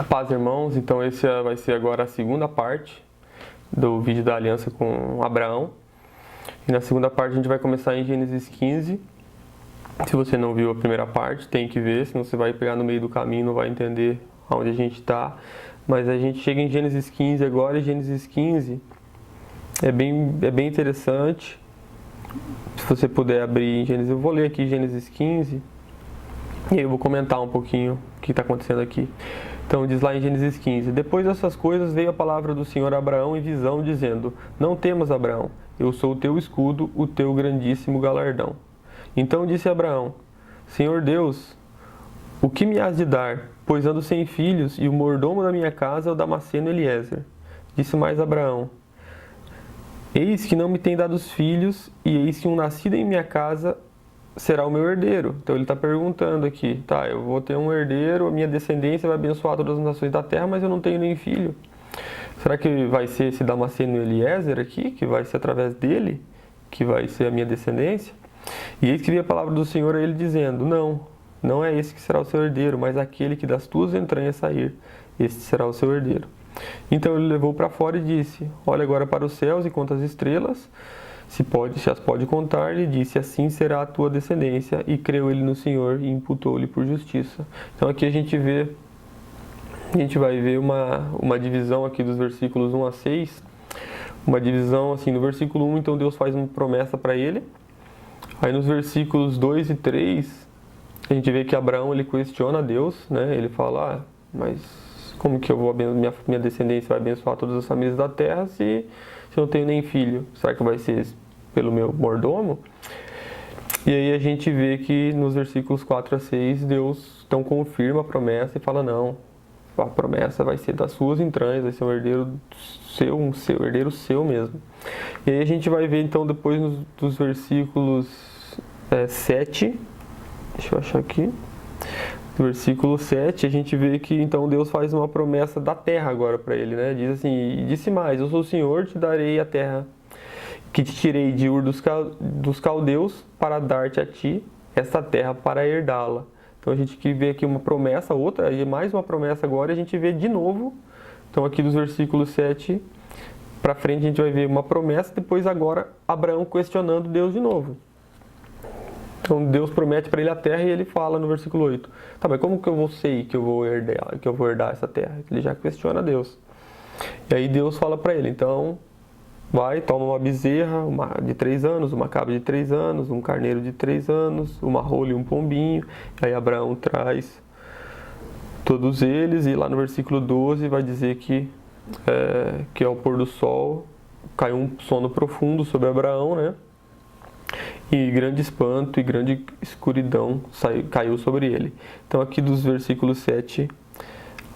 Paz, irmãos. Então esse vai ser agora a segunda parte do vídeo da aliança com Abraão. E na segunda parte a gente vai começar em Gênesis 15. Se você não viu a primeira parte, tem que ver, senão você vai pegar no meio do caminho, não vai entender onde a gente está. Mas a gente chega em Gênesis 15 agora, e Gênesis 15 é bem interessante. Se você puder abrir em Gênesis, eu vou ler aqui Gênesis 15 e aí eu vou comentar um pouquinho o que está acontecendo aqui. Então diz lá em Gênesis 15: Depois dessas coisas veio a palavra do Senhor a Abraão em visão, dizendo: Não temas, Abraão, eu sou o teu escudo, o teu grandíssimo galardão. Então disse Abraão: Senhor Deus, o que me has de dar? Pois ando sem filhos, e o mordomo da minha casa é o Damasceno Eliezer. Disse mais Abraão: Eis que não me tem dado os filhos, e eis que um nascido em minha casa será o meu herdeiro. Então ele está perguntando aqui, tá, eu vou ter um herdeiro, a minha descendência vai abençoar todas as nações da terra, mas eu não tenho nem filho. Será que vai ser esse Damasceno Eliezer aqui, que vai ser através dele, que vai ser a minha descendência? E eis que veio a palavra do Senhor a ele dizendo: Não é esse que será o seu herdeiro, mas aquele que das tuas entranhas sair, este será o seu herdeiro. Então ele levou para fora e disse: Olha agora para os céus e conta as estrelas, se as pode contar. Ele disse: Assim será a tua descendência. E creu ele no Senhor e imputou-lhe por justiça. Então aqui a gente vai ver uma divisão aqui dos versículos 1 a 6. Uma divisão assim, no versículo 1, então Deus faz uma promessa para ele. Aí nos versículos 2 e 3, a gente vê que Abraão ele questiona Deus, né? Ele fala: mas como que eu vou minha descendência vai abençoar todas as famílias da terra se eu não tenho nem filho? Será que vai ser pelo meu mordomo? E aí a gente vê que nos versículos 4 a 6, Deus então confirma a promessa e fala: não, a promessa vai ser das suas entranhas, vai ser um herdeiro seu herdeiro seu mesmo. E aí a gente vai ver então depois dos versículos 7, deixa eu achar aqui, no versículo 7, a gente vê que então Deus faz uma promessa da terra agora para ele, né? Diz assim: E disse mais: Eu sou o Senhor, te darei a terra que te tirei de Ur dos caldeus para dar-te a ti esta terra para herdá-la. Então a gente vê aqui uma promessa, outra, e mais uma promessa agora, e a gente vê de novo. Então aqui dos versículos 7 para frente a gente vai ver uma promessa, depois agora Abraão questionando Deus de novo. Então Deus promete para ele a terra e ele fala no versículo 8: Tá, mas como que eu sei que eu vou herdar essa terra? Ele já questiona Deus. E aí Deus fala para ele: então vai, toma uma bezerra de 3 anos, uma cabra de 3 anos, um carneiro de 3 anos, uma rola e um pombinho. Aí Abraão traz todos eles, e lá no versículo 12 vai dizer que ao pôr do sol caiu um sono profundo sobre Abraão, né? E grande espanto e grande escuridão caiu sobre ele. Então aqui dos versículos 7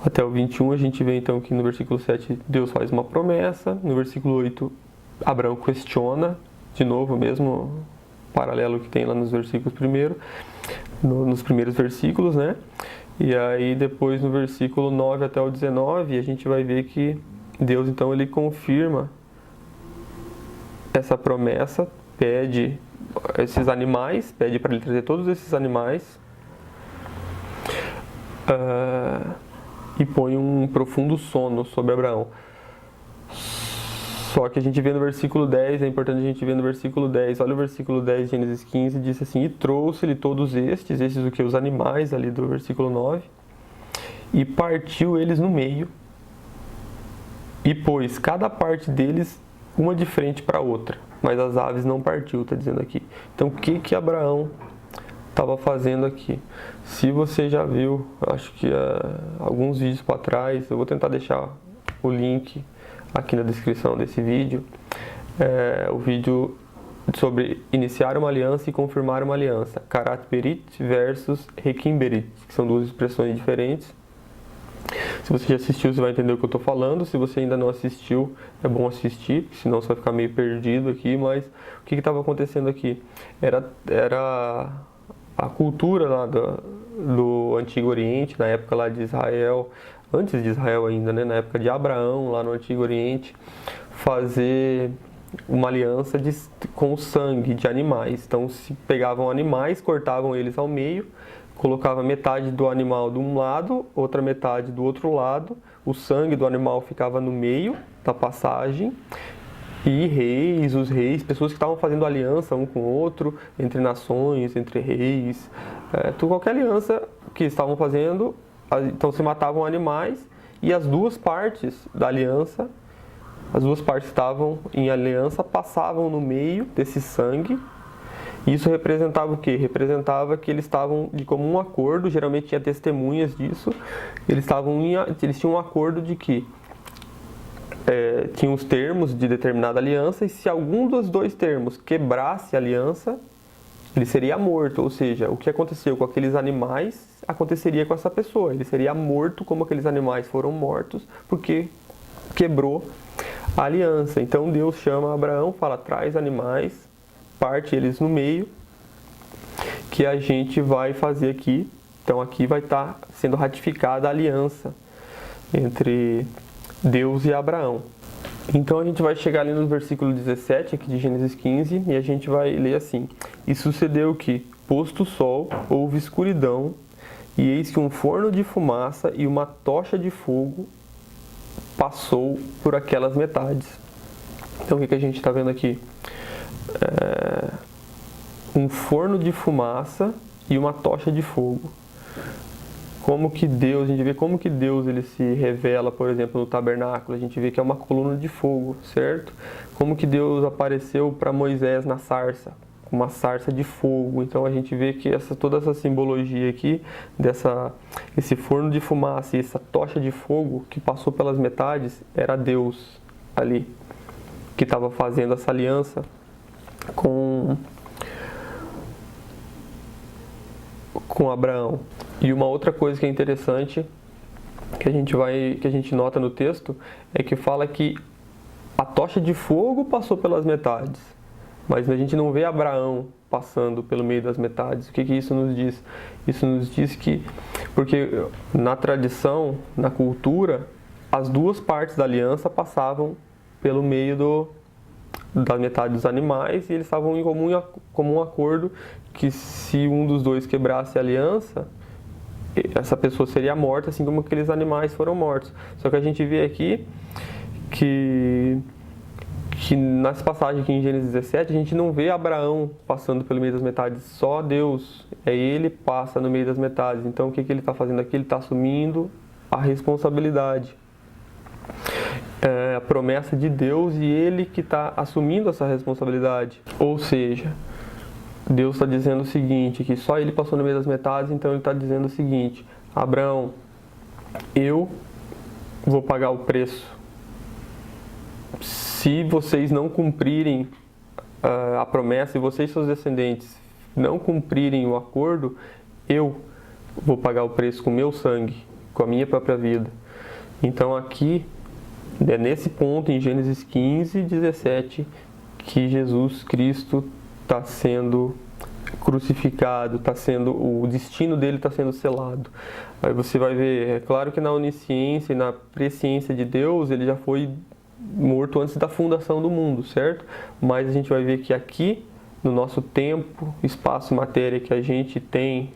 até o 21, a gente vê então que no versículo 7 Deus faz uma promessa. No versículo 8, Abraão questiona, de novo, o mesmo paralelo que tem lá nos versículos nos primeiros versículos, né? E aí depois no versículo 9 até o 19, a gente vai ver que Deus então ele confirma essa promessa, pede esses animais, pede para ele trazer todos esses animais e põe um profundo sono sobre Abraão. Só que a gente vê no versículo 10, é importante a gente ver no versículo 10, olha o versículo 10 de Gênesis 15, diz assim: E trouxe-lhe todos estes o que? Os animais ali do versículo 9, e partiu eles no meio, e pôs cada parte deles uma de frente para a outra, mas as aves não partiu, está dizendo aqui. Então o que Abraão estava fazendo aqui? Se você já viu, acho que alguns vídeos para trás, eu vou tentar deixar o link aqui na descrição desse vídeo, o vídeo sobre iniciar uma aliança e confirmar uma aliança, Karat Berit versus Requiem Berit, que são duas expressões diferentes. Se você já assistiu, você vai entender o que eu estou falando. Se você ainda não assistiu, é bom assistir, senão você vai ficar meio perdido aqui. Mas o que estava acontecendo aqui? Era a cultura lá do Antigo Oriente, na época lá de Israel, antes de Israel ainda, né? Na época de Abraão, lá no Antigo Oriente, fazer uma aliança com o sangue de animais. Então se pegavam animais, cortavam eles ao meio, colocava metade do animal de um lado, outra metade do outro lado, o sangue do animal ficava no meio da passagem, e os reis, pessoas que estavam fazendo aliança um com o outro, entre nações, entre reis, qualquer aliança que estavam fazendo, então se matavam animais, e as duas partes da aliança, as duas partes que estavam em aliança, passavam no meio desse sangue. Isso representava o quê? Representava que eles estavam de comum acordo, geralmente tinha testemunhas disso, eles tinham um acordo de que tinha os termos de determinada aliança, e se algum dos dois termos quebrasse a aliança, ele seria morto. Ou seja, o que aconteceu com aqueles animais aconteceria com essa pessoa. Ele seria morto como aqueles animais foram mortos, porque quebrou a aliança. Então Deus chama Abraão, fala: traz animais, parte eles no meio, que a gente vai fazer aqui. Então aqui vai estar sendo ratificada a aliança entre Deus e Abraão. Então a gente vai chegar ali no versículo 17 aqui de Gênesis 15 e a gente vai ler assim: E sucedeu que, posto o sol, houve escuridão, e eis que um forno de fumaça e uma tocha de fogo passou por aquelas metades. Então o que a gente está vendo aqui? Um forno de fumaça e uma tocha de fogo. Como que Deus, a gente vê como que Deus ele se revela, por exemplo, no tabernáculo. A gente vê que é uma coluna de fogo, certo? Como que Deus apareceu para Moisés na sarça, uma sarça de fogo. Então a gente vê que toda essa simbologia aqui, esse forno de fumaça e essa tocha de fogo que passou pelas metades, era Deus ali, que estava fazendo essa aliança com Abraão. E uma outra coisa que é interessante, que a gente nota no texto, é que fala que a tocha de fogo passou pelas metades, mas a gente não vê Abraão passando pelo meio das metades. O que isso nos diz? Isso nos diz que, porque na tradição, na cultura, as duas partes da aliança passavam pelo meio da metade dos animais, e eles estavam em comum acordo que se um dos dois quebrasse a aliança, essa pessoa seria morta, assim como aqueles animais foram mortos. Só que a gente vê aqui que nessa passagem aqui em Gênesis 17, a gente não vê Abraão passando pelo meio das metades, só Deus. Ele passa no meio das metades. Então o que ele está fazendo aqui? Ele está assumindo a responsabilidade. A promessa de Deus, e ele que está assumindo essa responsabilidade. Ou seja, Deus está dizendo o seguinte, que só ele passou no meio das metades, então ele está dizendo o seguinte: Abraão, eu vou pagar o preço. Se vocês não cumprirem a promessa, e vocês e seus descendentes não cumprirem o acordo, eu vou pagar o preço com o meu sangue, com a minha própria vida. Então aqui, é nesse ponto, em Gênesis 15, 17, que Jesus Cristo está sendo crucificado, o destino dele está sendo selado. Aí você vai ver, é claro que na onisciência e na presciência de Deus, ele já foi morto antes da fundação do mundo, certo? Mas a gente vai ver que aqui, no nosso tempo, espaço e matéria que a gente tem,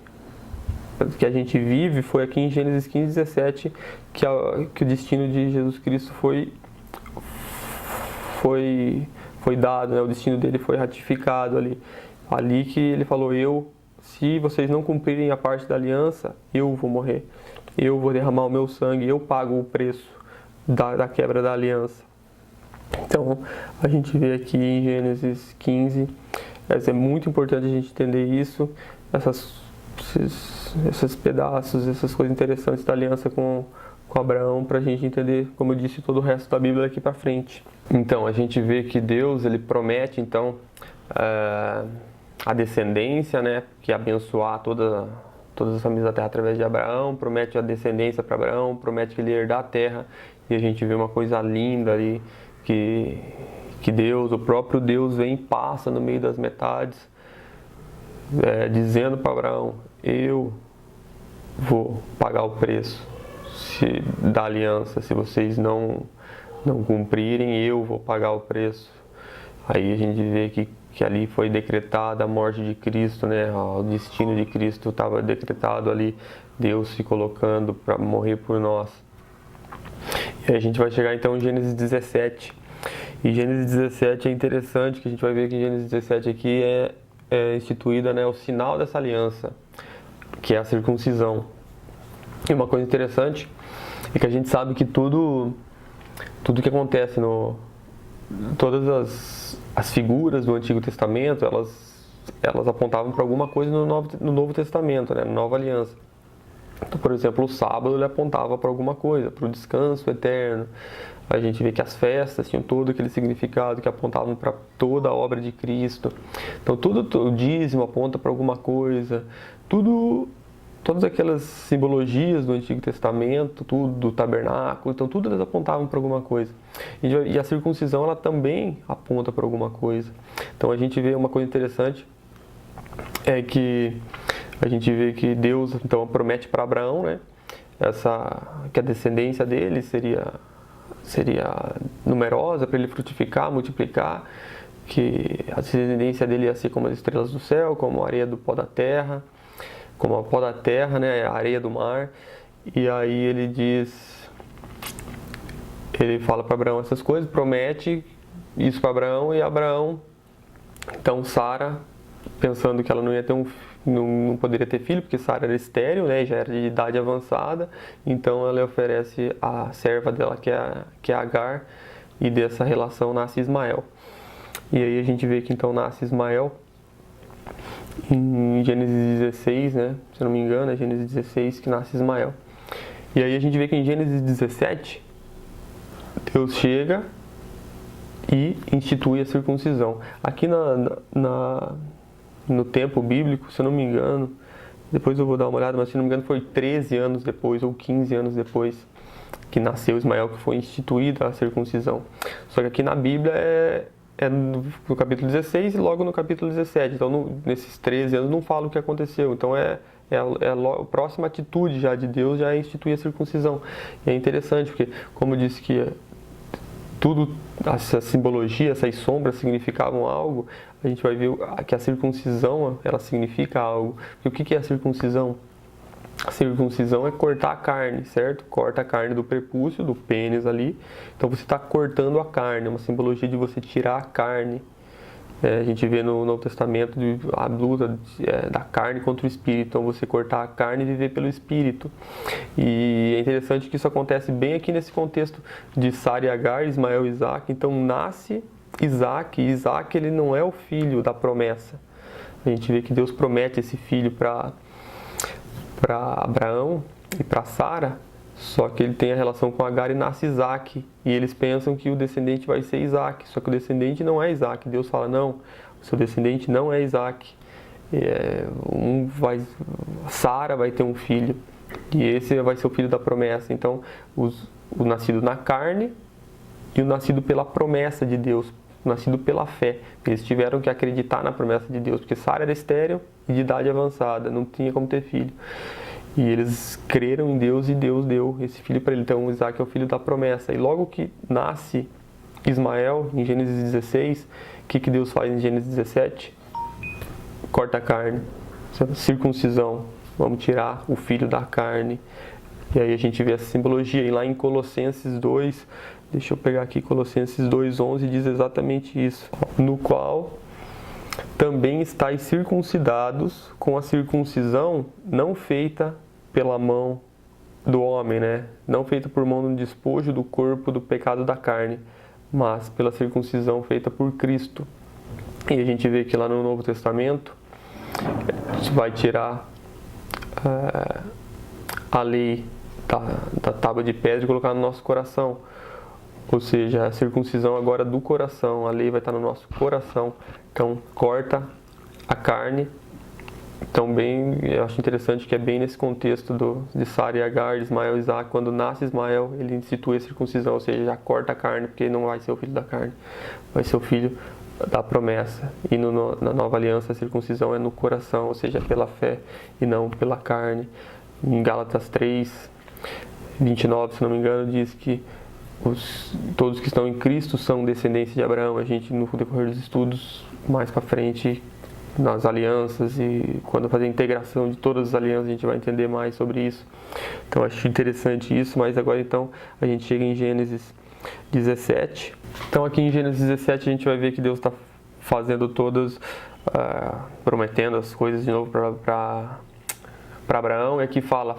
que a gente vive, foi aqui em Gênesis 15, 17 que o destino de Jesus Cristo foi dado, né? O destino dele foi ratificado ali que ele falou: se vocês não cumprirem a parte da aliança, eu vou morrer, eu vou derramar o meu sangue, eu pago o preço da quebra da aliança. Então a gente vê aqui em Gênesis 15, é muito importante a gente entender isso, esses pedaços, essas coisas interessantes da aliança com Abraão, para a gente entender, como eu disse, todo o resto da Bíblia daqui para frente. Então a gente vê que Deus ele promete então a descendência, né, que abençoar todas as famílias da terra através de Abraão, promete a descendência para Abraão, promete que ele ia herdar a terra, e a gente vê uma coisa linda ali, que Deus, o próprio Deus vem e passa no meio das metades, dizendo para Abraão: eu vou pagar o preço da aliança, se vocês não cumprirem, eu vou pagar o preço. Aí a gente vê que que ali foi decretada a morte de Cristo, né? O destino de Cristo estava decretado ali, Deus se colocando para morrer por nós. E aí a gente vai chegar então em Gênesis 17. E Gênesis 17 é interessante, que a gente vai ver que em Gênesis 17 aqui é instituída, né, o sinal dessa aliança, que é a circuncisão. E uma coisa interessante é que a gente sabe que tudo que acontece todas as figuras do Antigo Testamento, elas apontavam para alguma coisa no Novo Testamento, né, na Nova Aliança. Então, por exemplo, o sábado ele apontava para alguma coisa, para o descanso eterno. A gente vê que as festas tinham todo aquele significado que apontavam para toda a obra de Cristo. Então, o dízimo aponta para alguma coisa. Todas aquelas simbologias do Antigo Testamento, tudo do tabernáculo, então tudo elas apontavam para alguma coisa. E a circuncisão ela também aponta para alguma coisa. Então, a gente vê uma coisa interessante, é que a gente vê que Deus então promete para Abraão, né, que a descendência dele seria numerosa, para ele frutificar, multiplicar, que a descendência dele ia ser como as estrelas do céu, como a areia do pó da terra, como a pó da terra, né, a areia do mar. E aí ele fala para Abraão essas coisas, promete isso para Abraão, e Abraão, então Sara, pensando que ela não ia ter não poderia ter filho, porque Sara era estéril, né, já era de idade avançada, então ela oferece a serva dela, que é Agar, e dessa relação nasce Ismael. E aí a gente vê que então nasce Ismael em Gênesis 16, né, se não me engano, é Gênesis 16 que nasce Ismael. E aí a gente vê que em Gênesis 17, Deus chega e institui a circuncisão. Aqui no tempo bíblico, se eu não me engano, depois eu vou dar uma olhada, mas se não me engano foi 13 anos depois ou 15 anos depois que nasceu Ismael, que foi instituída a circuncisão. Só que aqui na Bíblia é no capítulo 16 e logo no capítulo 17, então nesses 13 anos não fala o que aconteceu, então a próxima atitude já de Deus já é instituir a circuncisão. E é interessante porque, como eu disse que tudo, essa simbologia, essas sombras significavam algo, a gente vai ver que a circuncisão, ela significa algo. E o que é a circuncisão? A circuncisão é cortar a carne, certo? Corta a carne do prepúcio, do pênis ali. Então você está cortando a carne, é uma simbologia de você tirar a carne. A gente vê no Novo Testamento a luta da carne contra o espírito. Então você cortar a carne e viver pelo espírito. E é interessante que isso acontece bem aqui nesse contexto de Sara e Agar, Ismael e Isaac. Então nasce Isaac, e Isaac ele não é o filho da promessa. A gente vê que Deus promete esse filho para Abraão e para Sara, só que ele tem a relação com Agar e nasce Isaac, e eles pensam que o descendente vai ser Isaac, só que o descendente não é Isaac. Deus fala, não, o seu descendente não é Isaac, Sara vai ter um filho, e esse vai ser o filho da promessa. Então o nascido na carne e o nascido pela promessa de Deus, o nascido pela fé, eles tiveram que acreditar na promessa de Deus, porque Sara era estéril e de idade avançada, não tinha como ter filho. E eles creram em Deus e Deus deu esse filho para ele. Então Isaac é o filho da promessa. E logo que nasce Ismael, em Gênesis 16, o que Deus faz em Gênesis 17? Corta a carne, circuncisão, vamos tirar o filho da carne. E aí a gente vê essa simbologia. E lá em Colossenses 2, deixa eu pegar aqui, Colossenses 2,11 diz exatamente isso. No qual também estáis circuncidados com a circuncisão não feita pela mão do homem, né? Não feita por mão no despojo do corpo do pecado da carne, mas pela circuncisão feita por Cristo. E a gente vê que lá no Novo Testamento a gente vai tirar a lei da tábua de pedra e colocar no nosso coração. Ou seja, a circuncisão agora do coração, a lei vai estar no nosso coração. Então, corta a carne. Então, eu acho interessante que é bem nesse contexto de Sara e Agar, Ismael e Isaac. Quando nasce Ismael, ele institui a circuncisão, ou seja, já corta a carne, porque não vai ser o filho da carne, vai ser o filho da promessa. E na nova aliança, a circuncisão é no coração, ou seja, pela fé e não pela carne. Em Gálatas 3, 29, se não me engano, diz que todos que estão em Cristo são descendentes de Abraão. A gente, no decorrer dos estudos, mais para frente nas alianças, e quando fazer a integração de todas as alianças a gente vai entender mais sobre isso. Então acho interessante isso, mas agora então a gente chega em Gênesis 17. Então aqui em Gênesis 17 a gente vai ver que Deus está fazendo todas, prometendo as coisas de novo para Abraão, e aqui fala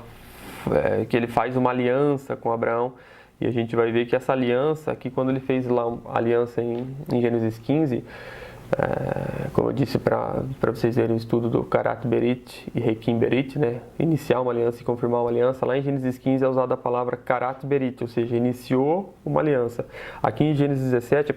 que ele faz uma aliança com Abraão, e a gente vai ver que essa aliança, aqui quando ele fez lá a aliança em Gênesis 15, como eu disse para vocês verem o estudo do Karat Berit e Rekim Berit, né? Iniciar uma aliança e confirmar uma aliança, lá em Gênesis 15 é usada a palavra Karat Berit, ou seja, iniciou uma aliança. Aqui em Gênesis 17,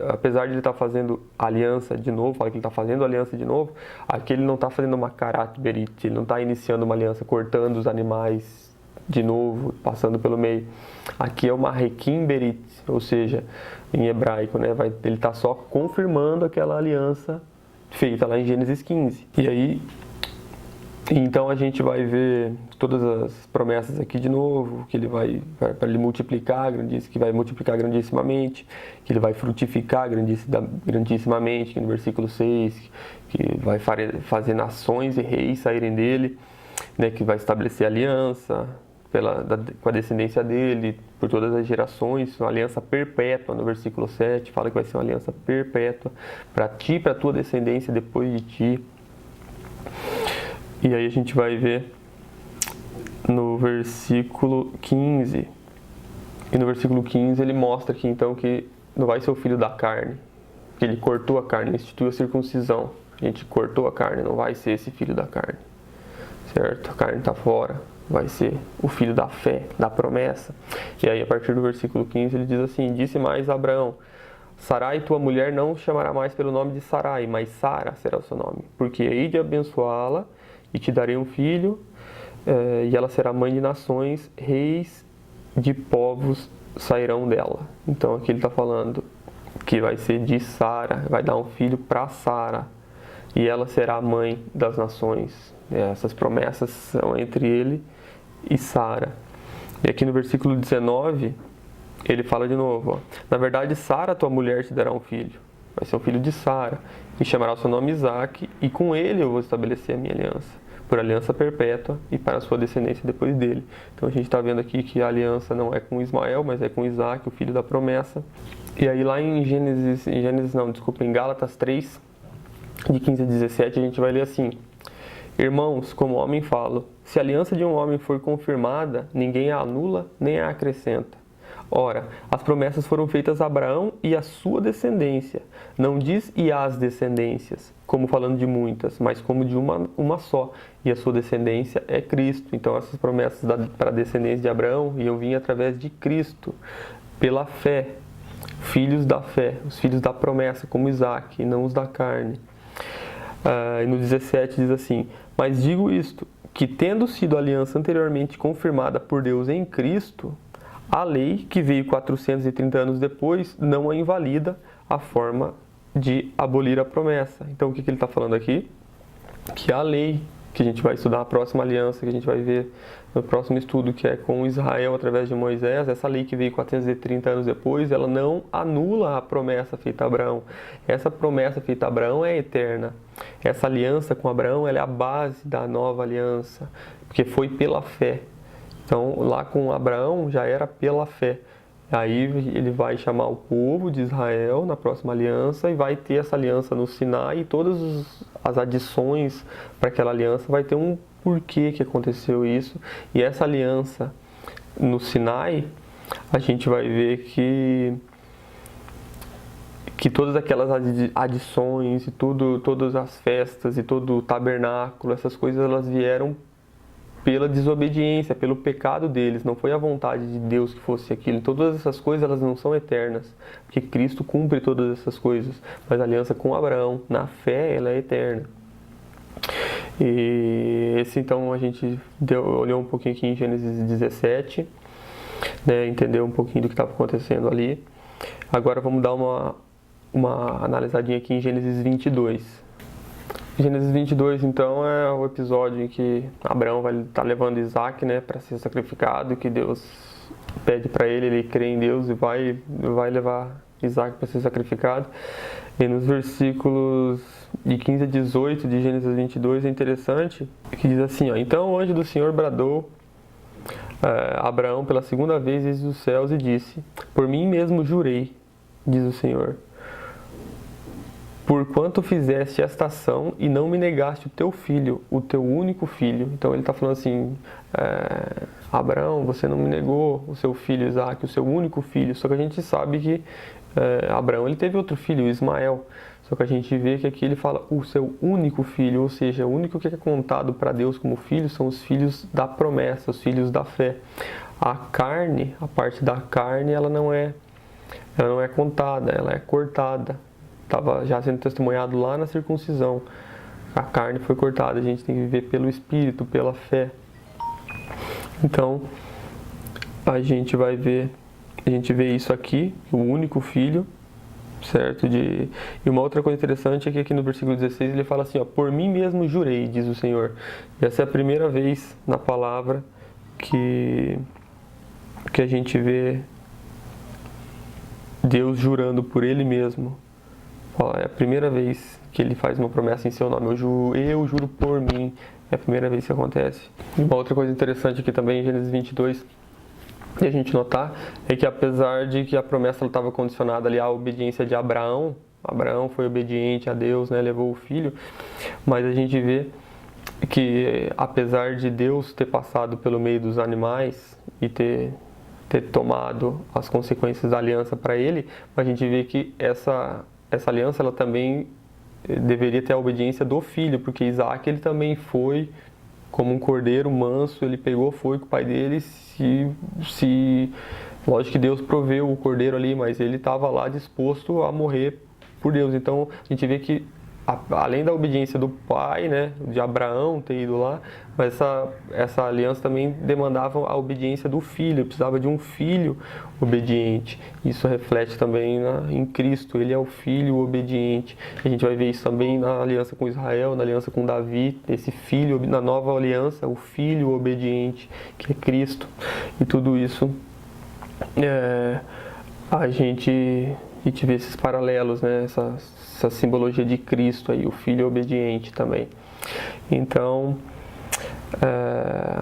apesar de ele estar fazendo aliança de novo, fala que ele está fazendo aliança de novo, aqui ele não está fazendo uma Karat Berit, ele não está iniciando uma aliança, cortando os animais de novo, passando pelo meio. Aqui é uma Rekim Berit, ou seja, em hebraico, né? Ele está só confirmando aquela aliança feita lá em Gênesis 15. E aí, então a gente vai ver todas as promessas aqui de novo, que ele vai para ele multiplicar, que vai multiplicar grandissimamente, que ele vai frutificar grandissimamente, que no versículo 6, que vai fazer nações e reis saírem dele, né? Que vai estabelecer aliança com a descendência dele, por todas as gerações, uma aliança perpétua, no versículo 7, fala que vai ser uma aliança perpétua para ti e para a tua descendência depois de ti. E aí a gente vai ver no versículo 15, e no versículo 15 ele mostra aqui então que não vai ser o filho da carne, que ele cortou a carne, instituiu a circuncisão, a gente cortou a carne, não vai ser esse filho da carne, certo? A carne está fora, vai ser o filho da fé, da promessa. E aí a partir do versículo 15 ele diz assim: disse mais a Abraão: Sarai, tua mulher, não chamará mais pelo nome de Sarai, mas Sara será o seu nome, porque hei de abençoá-la e te darei um filho, e ela será mãe de nações, reis de povos sairão dela. Então aqui ele está falando que vai ser de Sara, vai dar um filho para Sara, e ela será a mãe das nações. Essas promessas são entre ele e Sara. E aqui no versículo 19, ele fala de novo, ó: na verdade, Sara, tua mulher, te dará um filho. Vai ser um filho de Sara, e chamará o seu nome Isaque, e com ele eu vou estabelecer a minha aliança, por aliança perpétua, e para a sua descendência depois dele. Então a gente está vendo aqui que a aliança não é com Ismael, mas é com Isaque, o filho da promessa. E aí lá em em Gálatas 3, de 15 a 17, a gente vai ler assim: irmãos, como homem falo, se a aliança de um homem for confirmada, ninguém a anula nem a acrescenta. Ora, as promessas foram feitas a Abraão e a sua descendência. Não diz e as descendências, como falando de muitas, mas como de uma só. E a sua descendência é Cristo. Então essas promessas para a descendência de Abraão iam vir através de Cristo, pela fé. Filhos da fé, os filhos da promessa, como Isaque, e não os da carne. E no 17 diz assim: mas digo isto, que tendo sido a aliança anteriormente confirmada por Deus em Cristo, a lei, que veio 430 anos depois, não a invalida a forma de abolir a promessa. Então o que ele está falando aqui? Que a lei, que a gente vai estudar, a próxima aliança que a gente vai ver no próximo estudo, que é com Israel através de Moisés, essa lei que veio 430 anos depois, ela não anula a promessa feita a Abraão. Essa promessa feita a Abraão é eterna. Essa aliança com Abraão, ela é a base da nova aliança, porque foi pela fé. Então, lá com Abraão já era pela fé. Aí ele vai chamar o povo de Israel na próxima aliança e vai ter essa aliança no Sinai, e todas as adições para aquela aliança vai ter um porquê que aconteceu isso. E essa aliança no Sinai, a gente vai ver que todas aquelas adições e todas as festas e todo o tabernáculo, essas coisas, elas vieram pela desobediência, pelo pecado deles. Não foi a vontade de Deus que fosse aquilo. Todas essas coisas, elas não são eternas, porque Cristo cumpre todas essas coisas. Mas a aliança com Abraão, na fé, ela é eterna. E esse, então, a gente olhou um pouquinho aqui em Gênesis 17, né, entendeu um pouquinho do que estava acontecendo ali. Agora vamos dar uma analisadinha aqui em Gênesis 22. Gênesis 22, então, é o episódio em que Abraão vai estar levando Isaque, né, para ser sacrificado, que Deus pede para ele crê em Deus e vai levar Isaac para ser sacrificado. E nos versículos de 15 a 18 de Gênesis 22 é interessante, que diz assim, ó, então o anjo do Senhor bradou a Abraão pela segunda vez desde os céus e disse, por mim mesmo jurei, diz o Senhor, porquanto fizeste esta ação e não me negaste o teu filho, o teu único filho. Então ele está falando assim, Abraão, você não me negou o seu filho Isaac, o seu único filho. Só que a gente sabe que Abraão ele teve outro filho, Ismael. Só que a gente vê que aqui ele fala o seu único filho, ou seja, o único que é contado para Deus como filho são os filhos da promessa, os filhos da fé. A carne, a parte da carne, ela não é contada, ela é cortada. Estava já sendo testemunhado lá na circuncisão. A carne foi cortada, a gente tem que viver pelo Espírito, pela fé. Então, a gente vê isso aqui, o único filho, certo? E uma outra coisa interessante é que aqui no versículo 16 ele fala assim, ó, por mim mesmo jurei, diz o Senhor. E essa é a primeira vez na palavra que a gente vê Deus jurando por Ele mesmo. É a primeira vez que ele faz uma promessa em seu nome. Eu juro por mim. É a primeira vez que acontece. E uma outra coisa interessante aqui também em Gênesis 22, que a gente notar, é que apesar de que a promessa estava condicionada ali à obediência de Abraão, Abraão foi obediente a Deus, né, levou o filho, mas a gente vê que apesar de Deus ter passado pelo meio dos animais e ter tomado as consequências da aliança para ele, a gente vê que essa aliança ela também deveria ter a obediência do filho, porque Isaac ele também foi como um cordeiro manso, ele pegou, foi com o pai dele, lógico que Deus proveu o cordeiro ali, mas ele estava lá disposto a morrer por Deus. Então a gente vê que além da obediência do pai, né, de Abraão ter ido lá, mas essa aliança também demandava a obediência do filho, precisava de um filho obediente. Isso reflete também em Cristo, ele é o filho obediente. A gente vai ver isso também na aliança com Israel, na aliança com Davi, esse filho, na nova aliança, o filho obediente, que é Cristo. E tudo isso a gente vê esses paralelos, né, essa simbologia de Cristo aí, o Filho obediente também. Então,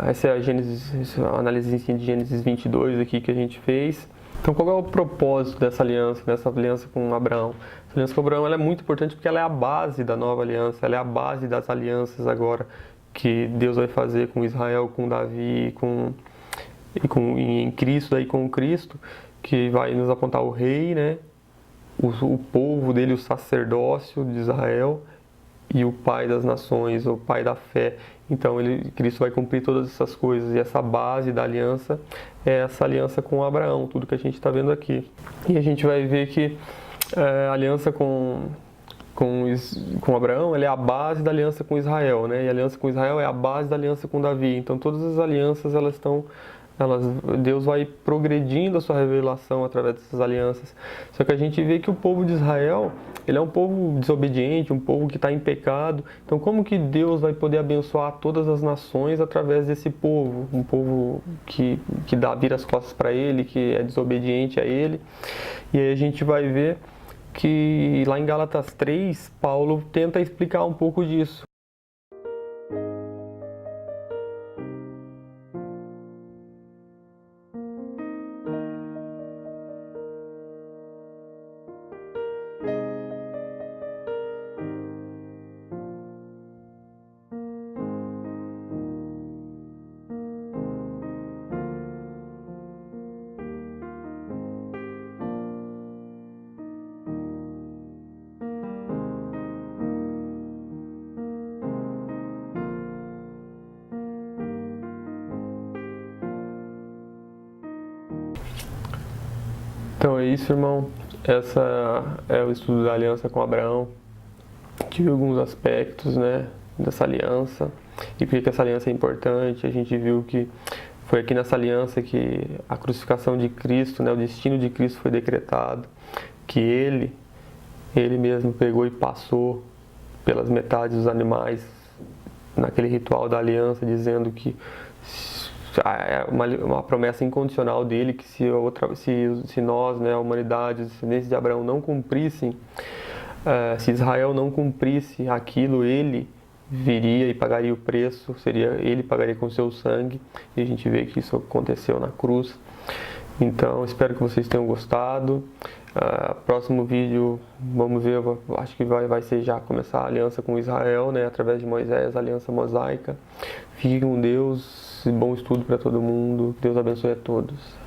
essa é a análise de Gênesis 22 aqui que a gente fez. Então, qual é o propósito dessa aliança com Abraão? Essa aliança com Abraão ela é muito importante porque ela é a base da nova aliança, ela é a base das alianças agora que Deus vai fazer com Israel, com Davi, em Cristo, daí com Cristo, que vai nos apontar o rei, né? O povo dele, o sacerdócio de Israel e o pai das nações, o pai da fé. Então Cristo vai cumprir todas essas coisas e essa base da aliança é essa aliança com Abraão, tudo que a gente está vendo aqui. E a gente vai ver que a aliança com Abraão ela é a base da aliança com Israel, né? E a aliança com Israel é a base da aliança com Davi. Então todas as alianças Deus vai progredindo a sua revelação através dessas alianças. Só que a gente vê que o povo de Israel, ele é um povo desobediente, um povo que está em pecado. Então como que Deus vai poder abençoar todas as nações através desse povo? Um povo que vira as costas para ele, que é desobediente a ele. E aí a gente vai ver que lá em Gálatas 3, Paulo tenta explicar um pouco disso. Então é isso, irmão. Essa é o estudo da aliança com Abraão. Tive alguns aspectos, né, dessa aliança e por que essa aliança é importante. A gente viu que foi aqui nessa aliança que a crucificação de Cristo, né, o destino de Cristo foi decretado, que ele mesmo pegou e passou pelas metades dos animais naquele ritual da aliança, dizendo que uma promessa incondicional dele que se nós, né, a humanidade, os descendentes de Abraão não cumprissem, se Israel não cumprisse aquilo, ele viria e pagaria o preço, ele pagaria com seu sangue, e a gente vê que isso aconteceu na cruz. Então, espero que vocês tenham gostado. Próximo vídeo, vamos ver, acho que vai ser já começar a aliança com Israel, né, através de Moisés, a aliança mosaica. Fique com Deus, bom estudo para todo mundo, Deus abençoe a todos.